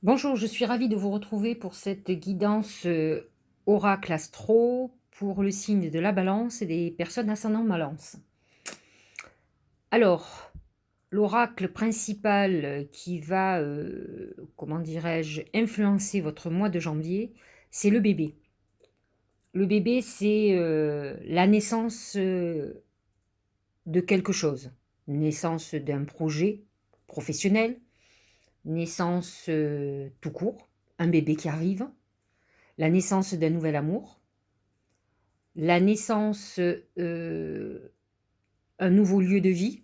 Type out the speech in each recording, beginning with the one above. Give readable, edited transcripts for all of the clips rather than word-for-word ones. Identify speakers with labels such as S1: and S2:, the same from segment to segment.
S1: Bonjour, je suis ravie de vous retrouver pour cette guidance oracle astro pour le signe de la balance et des personnes ascendant balance. Alors, l'oracle principal qui va, comment dirais-je, influencer votre mois de janvier, c'est le bébé. Le bébé, c'est la naissance de quelque chose, naissance d'un projet professionnel, naissance tout court, un bébé qui arrive, la naissance d'un nouvel amour, la naissance, un nouveau lieu de vie.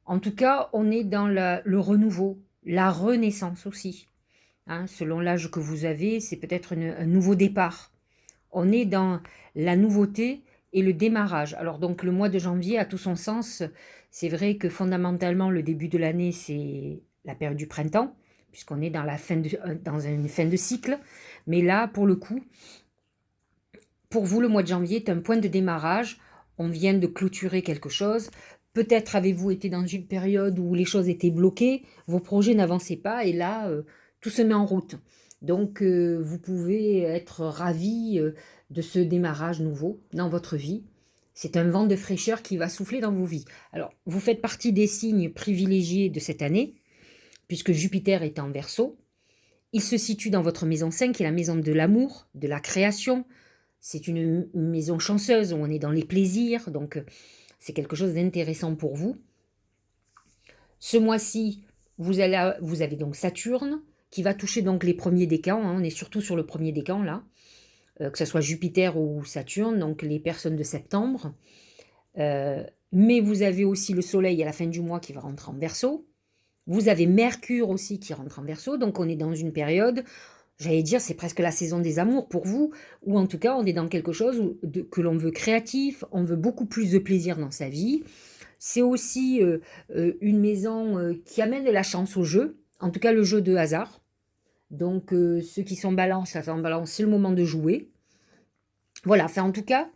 S1: En tout cas, on est dans le renouveau, la renaissance aussi, hein. Selon l'âge que vous avez, c'est peut-être un nouveau départ. On est dans la nouveauté et le démarrage. Alors donc le mois de janvier a tout son sens. C'est vrai que fondamentalement, le début de l'année, c'est la période du printemps, puisqu'on est dans dans une fin de cycle. Mais là, pour le coup, pour vous, le mois de janvier est un point de démarrage. On vient de clôturer quelque chose. Peut-être avez-vous été dans une période où les choses étaient bloquées, vos projets n'avançaient pas et là, tout se met en route. Donc, vous pouvez être ravi de ce démarrage nouveau dans votre vie. C'est un vent de fraîcheur qui va souffler dans vos vies. Alors, vous faites partie des signes privilégiés de cette année, puisque Jupiter est en Verseau. Il se situe dans votre maison 5, qui est la maison de l'amour, de la création. C'est une maison chanceuse où on est dans les plaisirs, donc c'est quelque chose d'intéressant pour vous. Ce mois-ci, vous avez donc Saturne qui va toucher donc les premiers décans, hein, on est surtout sur le premier décan là, que ce soit Jupiter ou Saturne, donc les personnes de septembre. Mais vous avez aussi le Soleil à la fin du mois qui va rentrer en Verseau. Vous avez Mercure aussi qui rentre en Verseau, donc on est dans une période, j'allais dire, c'est presque la saison des amours pour vous, ou en tout cas, on est dans quelque chose que l'on veut créatif, on veut beaucoup plus de plaisir dans sa vie. C'est aussi une maison qui amène de la chance au jeu, en tout cas le jeu de hasard. Donc ceux qui sont balance, ça fait en balance, c'est le moment de jouer. Voilà, enfin en tout cas,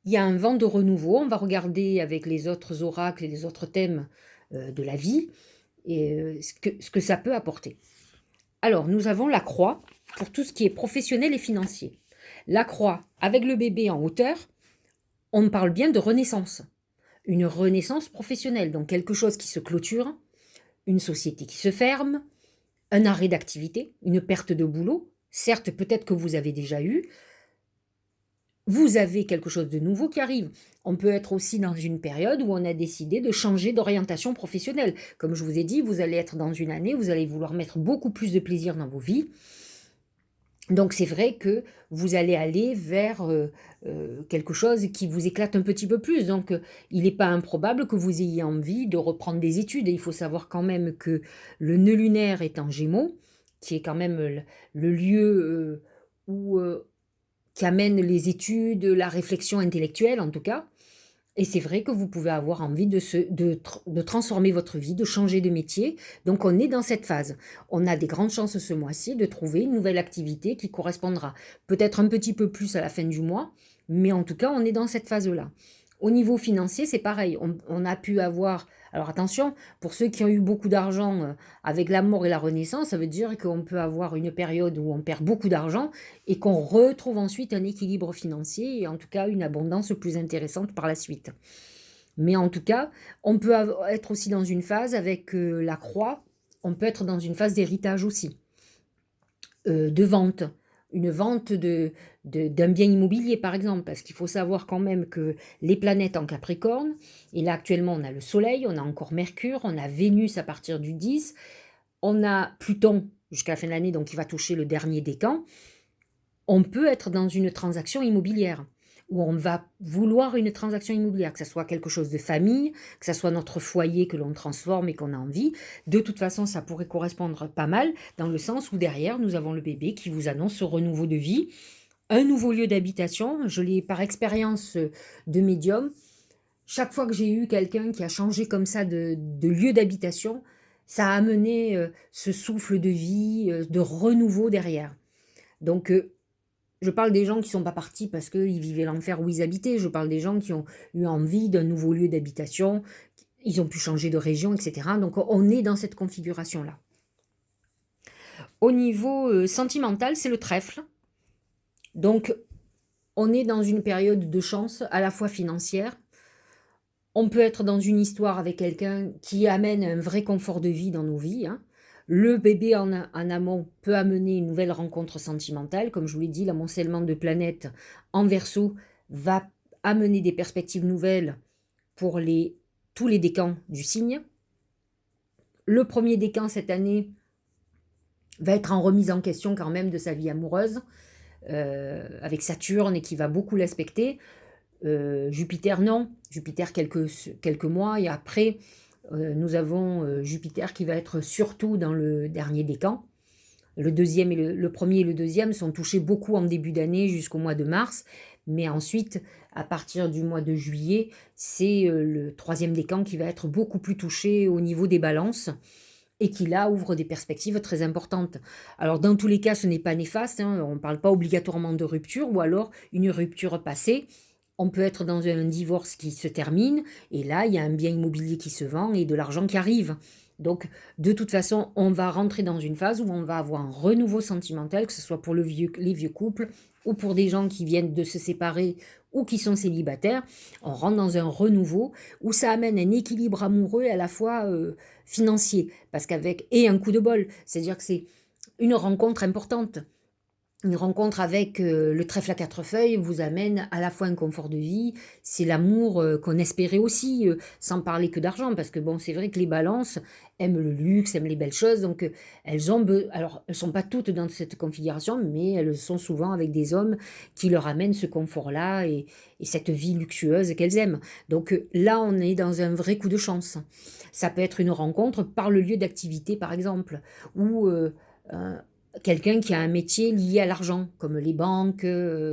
S1: il y a un vent de renouveau. On va regarder avec les autres oracles et les autres thèmes de la vie et ce que ça peut apporter. Alors, nous avons la croix pour tout ce qui est professionnel et financier. La croix, avec le bébé en hauteur, on parle bien de renaissance. Une renaissance professionnelle, donc quelque chose qui se clôture, une société qui se ferme, un arrêt d'activité, une perte de boulot. Certes, peut-être que vous avez déjà eu. Vous avez quelque chose de nouveau qui arrive. On peut être aussi dans une période où on a décidé de changer d'orientation professionnelle. Comme je vous ai dit, vous allez être dans une année, vous allez vouloir mettre beaucoup plus de plaisir dans vos vies. Donc c'est vrai que vous allez aller vers quelque chose qui vous éclate un petit peu plus. Donc il n'est pas improbable que vous ayez envie de reprendre des études. Et il faut savoir quand même que le nœud lunaire est en Gémeaux, qui est quand même le lieu où, qui amène les études, la réflexion intellectuelle en tout cas. Et c'est vrai que vous pouvez avoir envie de transformer votre vie, de changer de métier. Donc on est dans cette phase. On a des grandes chances ce mois-ci de trouver une nouvelle activité qui correspondra peut-être un petit peu plus à la fin du mois, mais en tout cas on est dans cette phase-là. Au niveau financier, c'est pareil. On a pu avoir... Alors attention, pour ceux qui ont eu beaucoup d'argent avec la mort et la renaissance, ça veut dire qu'on peut avoir une période où on perd beaucoup d'argent et qu'on retrouve ensuite un équilibre financier et en tout cas une abondance plus intéressante par la suite. Mais en tout cas, on peut être aussi dans une phase avec la croix, on peut être dans une phase d'héritage aussi, de vente, une vente d'un bien immobilier par exemple, parce qu'il faut savoir quand même que les planètes en Capricorne, et là actuellement on a le Soleil, on a encore Mercure, on a Vénus à partir du 10, on a Pluton jusqu'à la fin de l'année, donc il va toucher le dernier décan. On peut être dans une transaction immobilière, où on va vouloir une transaction immobilière, que ce soit quelque chose de famille, que ce soit notre foyer que l'on transforme et qu'on a envie. De toute façon, ça pourrait correspondre pas mal, dans le sens où derrière, nous avons le bébé qui vous annonce ce renouveau de vie, un nouveau lieu d'habitation. Je l'ai par expérience de médium. Chaque fois que j'ai eu quelqu'un qui a changé comme ça de lieu d'habitation, ça a amené ce souffle de vie, de renouveau derrière. Donc, je parle des gens qui ne sont pas partis parce qu'ils vivaient l'enfer où ils habitaient. Je parle des gens qui ont eu envie d'un nouveau lieu d'habitation. Ils ont pu changer de région, etc. Donc on est dans cette configuration-là. Au niveau sentimental, c'est le trèfle. Donc, on est dans une période de chance, à la fois financière. On peut être dans une histoire avec quelqu'un qui amène un vrai confort de vie dans nos vies, hein. Le bébé en amont peut amener une nouvelle rencontre sentimentale. Comme je vous l'ai dit, l'amoncellement de planètes en Verseau va amener des perspectives nouvelles pour tous les décans du signe. Le premier décan cette année va être en remise en question quand même de sa vie amoureuse, avec Saturne et qui va beaucoup l'aspecter. Jupiter, non. Jupiter, quelques mois. Et après, nous avons Jupiter qui va être surtout dans le dernier décan. Le deuxième et le premier et le deuxième sont touchés beaucoup en début d'année jusqu'au mois de mars. Mais ensuite, à partir du mois de juillet, c'est le troisième décan qui va être beaucoup plus touché au niveau des balances et qui là ouvre des perspectives très importantes. Alors dans tous les cas, ce n'est pas néfaste, hein, on ne parle pas obligatoirement de rupture, ou alors une rupture passée. On peut être dans un divorce qui se termine, et là, il y a un bien immobilier qui se vend et de l'argent qui arrive. Donc, de toute façon, on va rentrer dans une phase où on va avoir un renouveau sentimental, que ce soit pour les vieux couples ou pour des gens qui viennent de se séparer ou qui sont célibataires. On rentre dans un renouveau où ça amène un équilibre amoureux à la fois financier, et un coup de bol, c'est-à-dire que c'est une rencontre importante. Une rencontre avec le trèfle à quatre feuilles vous amène à la fois un confort de vie, c'est l'amour qu'on espérait aussi, sans parler que d'argent, parce que bon, c'est vrai que les balances aiment le luxe, aiment les belles choses, donc alors elles sont pas toutes dans cette configuration, mais elles sont souvent avec des hommes qui leur amènent ce confort-là et cette vie luxueuse qu'elles aiment. Donc là, on est dans un vrai coup de chance. Ça peut être une rencontre par le lieu d'activité, par exemple, ou quelqu'un qui a un métier lié à l'argent, comme les banques,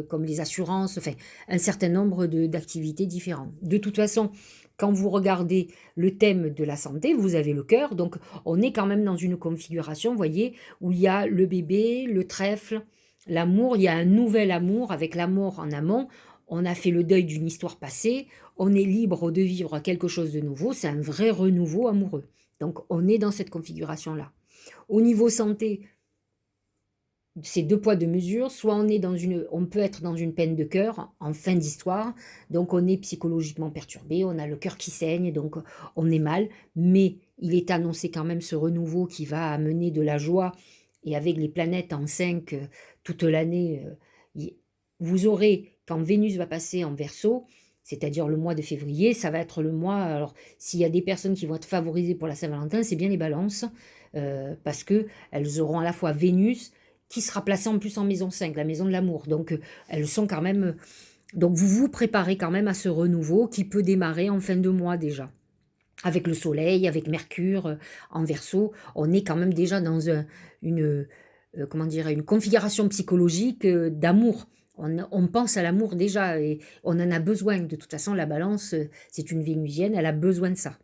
S1: comme les assurances, enfin, un certain nombre d'activités différentes. De toute façon, quand vous regardez le thème de la santé, vous avez le cœur, donc on est quand même dans une configuration, vous voyez, où il y a le bébé, le trèfle, l'amour, il y a un nouvel amour avec l'amour en amont. On a fait le deuil d'une histoire passée, on est libre de vivre quelque chose de nouveau, c'est un vrai renouveau amoureux. Donc on est dans cette configuration-là. Au niveau santé, c'est deux poids, deux mesures. Soit on peut être dans une peine de cœur en fin d'histoire, donc on est psychologiquement perturbé, on a le cœur qui saigne, donc on est mal, mais il est annoncé quand même ce renouveau qui va amener de la joie, et avec les planètes en 5 toute l'année, vous aurez, quand Vénus va passer en Verseau, c'est-à-dire le mois de février, ça va être le mois, alors s'il y a des personnes qui vont être favorisées pour la Saint-Valentin, c'est bien les balances, parce que elles auront à la fois Vénus, qui sera placée en plus en maison 5, la maison de l'amour. Donc, elles sont quand même. Donc, vous vous préparez quand même à ce renouveau qui peut démarrer en fin de mois déjà. Avec le soleil, avec Mercure en Verseau, on est quand même déjà dans comment dire, une configuration psychologique d'amour. On pense à l'amour déjà et on en a besoin. De toute façon, la balance, c'est une vénusienne, elle a besoin de ça.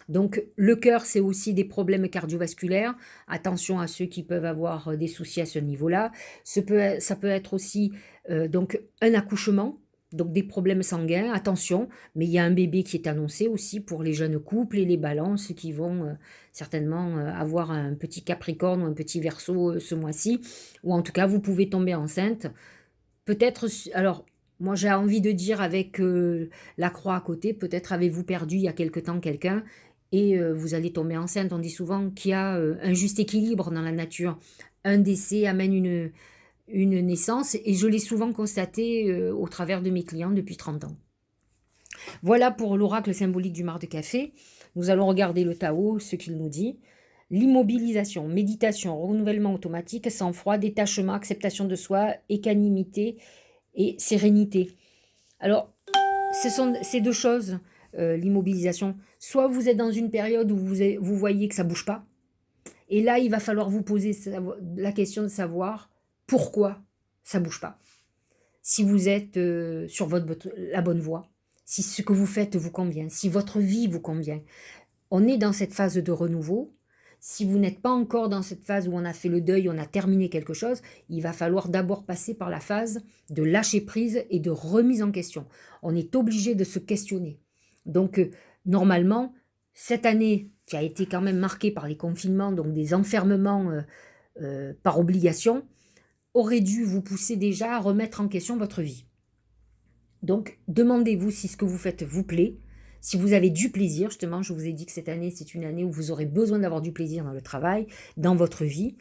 S1: Donc le cœur, c'est aussi des problèmes cardiovasculaires. Attention à ceux qui peuvent avoir des soucis à ce niveau-là. Ça peut être aussi donc un accouchement, donc des problèmes sanguins. Attention, mais il y a un bébé qui est annoncé aussi pour les jeunes couples et les balances qui vont certainement avoir un petit Capricorne ou un petit Verseau ce mois-ci. Ou en tout cas, vous pouvez tomber enceinte. Peut-être, alors moi j'ai envie de dire avec la croix à côté, peut-être avez-vous perdu il y a quelque temps quelqu'un et vous allez tomber enceinte. On dit souvent qu'il y a un juste équilibre dans la nature. Un décès amène une naissance et je l'ai souvent constaté au travers de mes clients depuis 30 ans. Voilà pour l'oracle symbolique du mar de café. Nous allons regarder le Tao, ce qu'il nous dit. L'immobilisation, méditation, renouvellement automatique, sang-froid, détachement, acceptation de soi, équanimité et sérénité. Alors, ce sont ces deux choses, l'immobilisation. Soit vous êtes dans une période où vous voyez que ça ne bouge pas, et là, il va falloir vous poser la question de savoir pourquoi ça ne bouge pas. Si vous êtes sur la bonne voie, si ce que vous faites vous convient, si votre vie vous convient. On est dans cette phase de renouveau. Si vous n'êtes pas encore dans cette phase où on a fait le deuil, on a terminé quelque chose, il va falloir d'abord passer par la phase de lâcher prise et de remise en question. On est obligé de se questionner. Donc, normalement, cette année qui a été quand même marquée par les confinements, donc des enfermements par obligation, aurait dû vous pousser déjà à remettre en question votre vie. Donc, demandez-vous si ce que vous faites vous plaît, si vous avez du plaisir. Justement, je vous ai dit que cette année, c'est une année où vous aurez besoin d'avoir du plaisir dans le travail, dans votre vie.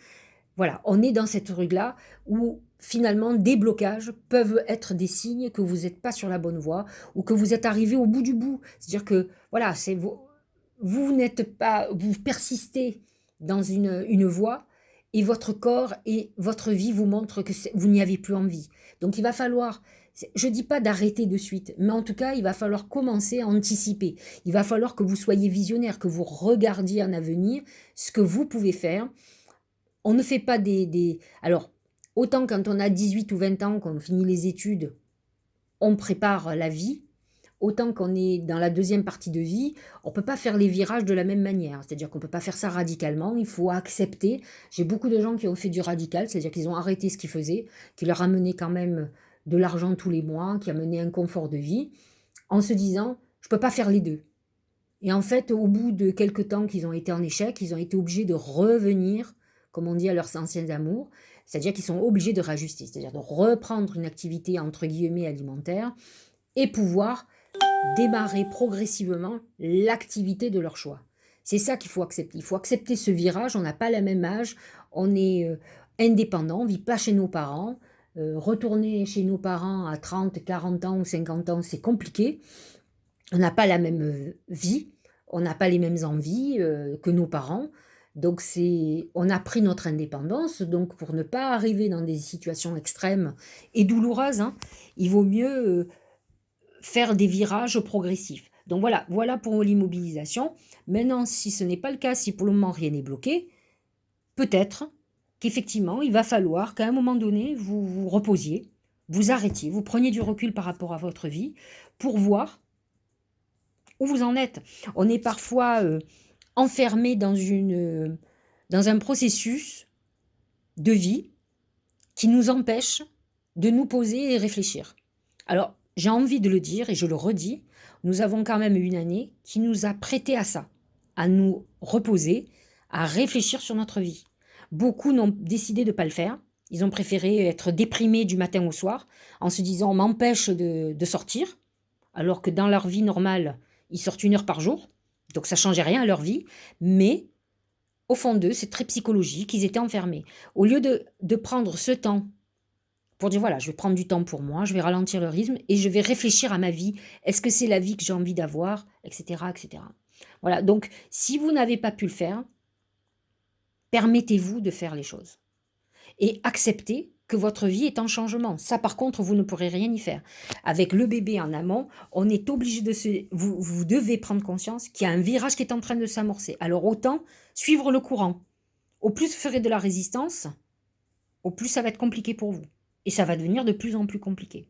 S1: Voilà, on est dans cette rue-là où finalement des blocages peuvent être des signes que vous n'êtes pas sur la bonne voie ou que vous êtes arrivé au bout du bout. C'est-à-dire que voilà, vous n'êtes pas, vous persistez dans une voie et votre corps et votre vie vous montrent que vous n'y avez plus envie. Donc il va falloir, je ne dis pas d'arrêter de suite, mais en tout cas il va falloir commencer à anticiper. Il va falloir que vous soyez visionnaire, que vous regardiez en avenir ce que vous pouvez faire. On ne fait pas Alors, autant quand on a 18 ou 20 ans, qu'on finit les études, on prépare la vie, autant qu'on est dans la deuxième partie de vie, on ne peut pas faire les virages de la même manière. C'est-à-dire qu'on ne peut pas faire ça radicalement, il faut accepter. J'ai beaucoup de gens qui ont fait du radical, c'est-à-dire qu'ils ont arrêté ce qu'ils faisaient, qui leur amenait quand même de l'argent tous les mois, qui amenait un confort de vie, en se disant, je ne peux pas faire les deux. Et en fait, au bout de quelques temps qu'ils ont été en échec, ils ont été obligés de revenir, comme on dit, à leurs anciens amours, c'est-à-dire qu'ils sont obligés de réajuster, c'est-à-dire de reprendre une activité entre guillemets alimentaire et pouvoir démarrer progressivement l'activité de leur choix. C'est ça qu'il faut accepter. Il faut accepter ce virage, on n'a pas le même âge, on est indépendant, on ne vit pas chez nos parents. Retourner chez nos parents à 30, 40 ans ou 50 ans, c'est compliqué. On n'a pas la même vie, on n'a pas les mêmes envies que nos parents. Donc on a pris notre indépendance, donc pour ne pas arriver dans des situations extrêmes et douloureuses, hein, il vaut mieux faire des virages progressifs. Donc voilà pour l'immobilisation. Maintenant, si ce n'est pas le cas, si pour le moment rien n'est bloqué, peut-être qu'effectivement, il va falloir qu'à un moment donné, vous vous reposiez, vous arrêtiez, vous preniez du recul par rapport à votre vie pour voir où vous en êtes. On est parfois enfermé dans un processus de vie qui nous empêche de nous poser et réfléchir. Alors, j'ai envie de le dire et je le redis, nous avons quand même une année qui nous a prêté à ça, à nous reposer, à réfléchir sur notre vie. Beaucoup n'ont décidé de ne pas le faire. Ils ont préféré être déprimés du matin au soir en se disant on m'empêche de sortir, alors que dans leur vie normale, ils sortent 1 heure par jour, donc ça ne changeait rien à leur vie, mais au fond d'eux, c'est très psychologique, ils étaient enfermés. Au lieu de prendre ce temps pour dire voilà, je vais prendre du temps pour moi, je vais ralentir le rythme et je vais réfléchir à ma vie, est-ce que c'est la vie que j'ai envie d'avoir, etc., etc. Voilà, donc si vous n'avez pas pu le faire, permettez-vous de faire les choses et acceptez que votre vie est en changement. Ça, par contre, vous ne pourrez rien y faire. Avec le bébé en amont, on est obligé vous devez prendre conscience qu'il y a un virage qui est en train de s'amorcer. Alors autant suivre le courant. Au plus vous ferez de la résistance, au plus ça va être compliqué pour vous. Et ça va devenir de plus en plus compliqué.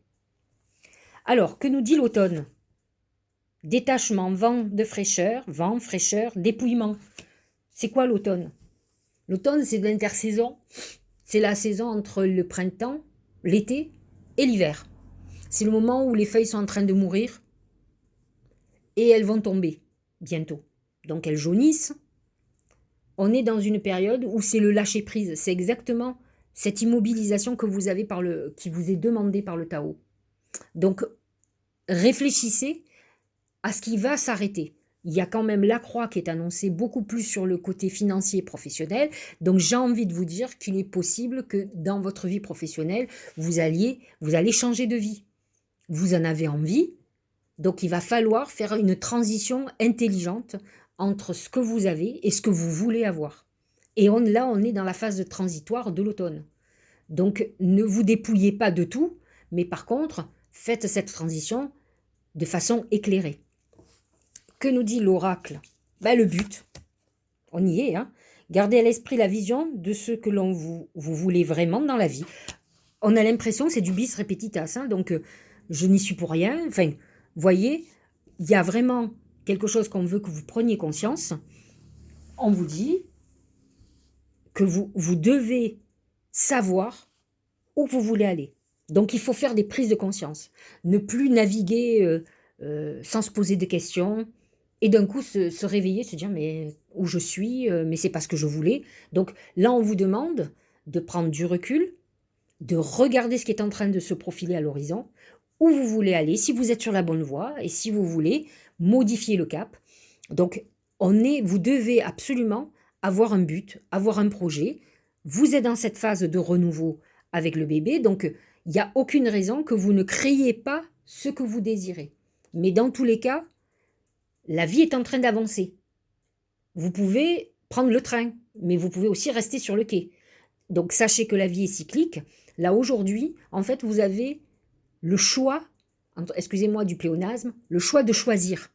S1: Alors, que nous dit l'automne? Détachement, vent, fraîcheur, dépouillement. C'est quoi l'automne? L'automne, c'est de l'intersaison. C'est la saison entre le printemps, l'été et l'hiver. C'est le moment où les feuilles sont en train de mourir et elles vont tomber bientôt. Donc elles jaunissent. On est dans une période où c'est le lâcher-prise. C'est exactement cette immobilisation que vous avez qui vous est demandée par le Tao. Donc réfléchissez à ce qui va s'arrêter. Il y a quand même la croix qui est annoncée beaucoup plus sur le côté financier et professionnel. Donc j'ai envie de vous dire qu'il est possible que dans votre vie professionnelle, vous allez changer de vie. Vous en avez envie, donc il va falloir faire une transition intelligente entre ce que vous avez et ce que vous voulez avoir. Et là, on est dans la phase de transitoire de l'automne. Donc ne vous dépouillez pas de tout, mais par contre, faites cette transition de façon éclairée. Que nous dit l'oracle? Le but, on y est, hein. Gardez à l'esprit la vision de ce que vous voulez vraiment dans la vie. On a l'impression que c'est du bis repetitas, hein, donc je n'y suis pour rien. Enfin, voyez, il y a vraiment quelque chose qu'on veut que vous preniez conscience. On vous dit que vous devez savoir où vous voulez aller. Donc il faut faire des prises de conscience. Ne plus naviguer sans se poser de questions. et d'un coup se réveiller, se dire: «Mais où je suis? Mais c'est pas ce que je voulais». Donc là, on vous demande de prendre du recul, de regarder ce qui est en train de se profiler à l'horizon, où vous voulez aller, si vous êtes sur la bonne voie et si vous voulez modifier le cap. Donc vous devez absolument avoir un but, avoir un projet. Vous êtes dans cette phase de renouveau avec le bébé, donc il n'y a aucune raison que vous ne créiez pas ce que vous désirez. Mais dans tous les cas, la vie est en train d'avancer. Vous pouvez prendre le train, mais vous pouvez aussi rester sur le quai. Donc sachez que la vie est cyclique. Là aujourd'hui, en fait, vous avez le choix, excusez-moi du pléonasme, le choix de choisir,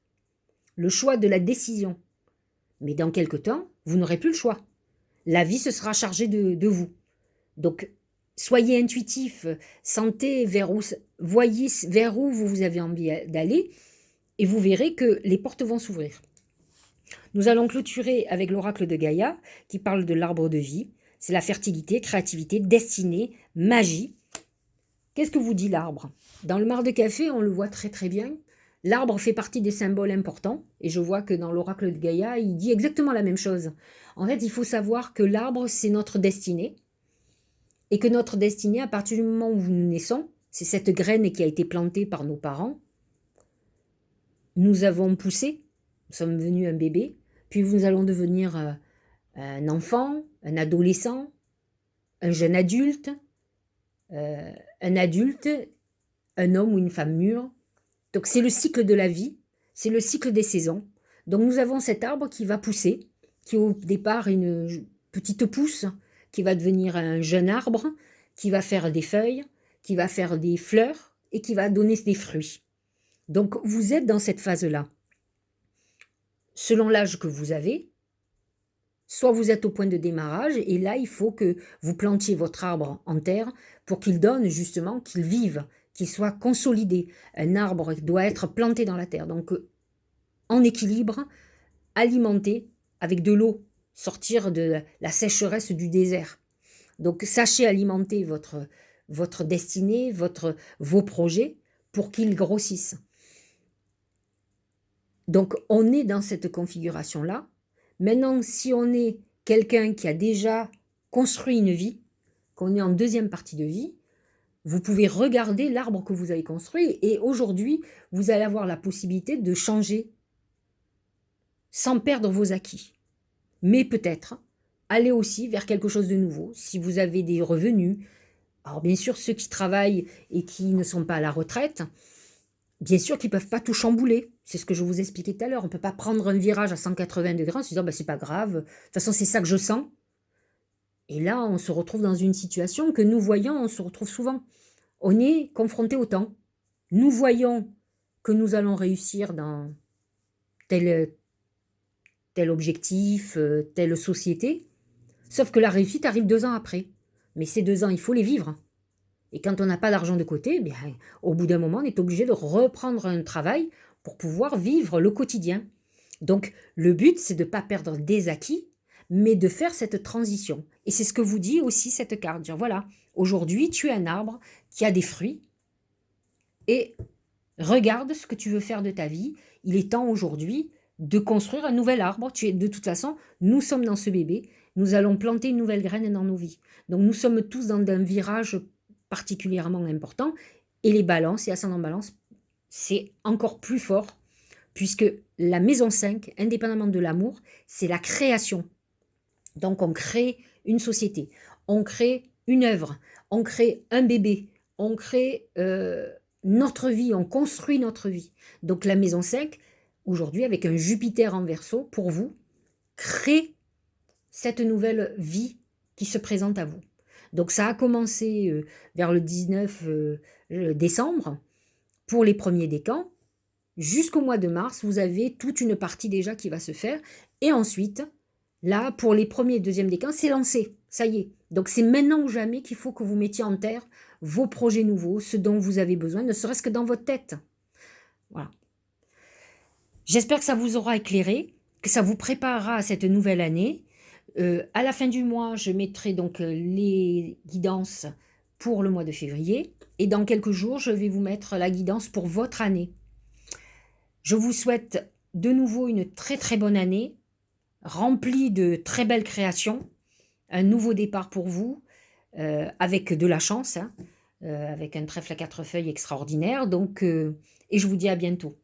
S1: le choix de la décision. Mais dans quelque temps, vous n'aurez plus le choix. La vie se sera chargée de vous. Donc soyez intuitif, voyez vers où vous avez envie d'aller, et vous verrez que les portes vont s'ouvrir. Nous allons clôturer avec l'oracle de Gaïa, qui parle de l'arbre de vie. C'est la fertilité, créativité, destinée, magie. Qu'est-ce que vous dit l'arbre? Dans le mar de café, on le voit très très bien. L'arbre fait partie des symboles importants, et je vois que dans l'oracle de Gaïa, il dit exactement la même chose. En fait, il faut savoir que l'arbre, c'est notre destinée, et que notre destinée, à partir du moment où nous naissons, c'est cette graine qui a été plantée par nos parents. Nous avons poussé, nous sommes devenus un bébé, puis nous allons devenir un enfant, un adolescent, un jeune adulte, un adulte, un homme ou une femme mûre. Donc c'est le cycle de la vie, c'est le cycle des saisons. Donc nous avons cet arbre qui va pousser, qui est au départ une petite pousse, qui va devenir un jeune arbre, qui va faire des feuilles, qui va faire des fleurs et qui va donner des fruits. Donc vous êtes dans cette phase-là. Selon l'âge que vous avez, soit vous êtes au point de démarrage et là il faut que vous plantiez votre arbre en terre pour qu'il donne justement, qu'il vive, qu'il soit consolidé. Un arbre doit être planté dans la terre, donc en équilibre, alimenté avec de l'eau, sortir de la sécheresse du désert. Donc sachez alimenter votre destinée, vos projets pour qu'ils grossissent. Donc on est dans cette configuration-là. Maintenant, si on est quelqu'un qui a déjà construit une vie, qu'on est en deuxième partie de vie, vous pouvez regarder l'arbre que vous avez construit et aujourd'hui, vous allez avoir la possibilité de changer sans perdre vos acquis. Mais peut-être aller aussi vers quelque chose de nouveau, si vous avez des revenus. Alors bien sûr, ceux qui travaillent et qui ne sont pas à la retraite, bien sûr qu'ils ne peuvent pas tout chambouler. C'est ce que je vous expliquais tout à l'heure. On ne peut pas prendre un virage à 180 degrés en se disant c'est pas grave, de toute façon c'est ça que je sens. Et là, on se retrouve dans une situation que nous voyons, on se retrouve souvent. On est confronté au temps. Nous voyons que nous allons réussir dans tel objectif, telle société, sauf que la réussite arrive 2 ans après. Mais ces 2 ans, il faut les vivre. Et quand on n'a pas d'argent de côté, bien, au bout d'un moment, on est obligé de reprendre un travail pour pouvoir vivre le quotidien. Donc, le but, c'est de ne pas perdre des acquis, mais de faire cette transition. Et c'est ce que vous dit aussi cette carte. Dire, voilà, aujourd'hui, tu es un arbre qui a des fruits et regarde ce que tu veux faire de ta vie. Il est temps aujourd'hui de construire un nouvel arbre. De toute façon, nous sommes dans ce bébé. Nous allons planter une nouvelle graine dans nos vies. Donc, nous sommes tous dans un virage particulièrement important. Et les balances et ascendant balance, c'est encore plus fort, puisque la maison 5, indépendamment de l'amour, c'est la création. Donc on crée une société, on crée une œuvre, on crée un bébé, on crée notre vie, on construit notre vie. Donc la maison 5, aujourd'hui avec un Jupiter en Verseau, pour vous, crée cette nouvelle vie qui se présente à vous. Donc ça a commencé vers le 19 décembre pour les premiers décans. Jusqu'au mois de mars, vous avez toute une partie déjà qui va se faire. Et ensuite, là, pour les premiers et deuxièmes décans, c'est lancé. Ça y est. Donc c'est maintenant ou jamais qu'il faut que vous mettiez en terre vos projets nouveaux, ce dont vous avez besoin, ne serait-ce que dans votre tête. Voilà. J'espère que ça vous aura éclairé, que ça vous préparera à cette nouvelle année. À la fin du mois, je mettrai donc les guidances pour le mois de février. Et dans quelques jours, je vais vous mettre la guidance pour votre année. Je vous souhaite de nouveau une très très bonne année, remplie de très belles créations, un nouveau départ pour vous, avec de la chance, hein, avec un trèfle à 4 feuilles extraordinaire. Donc, et je vous dis à bientôt.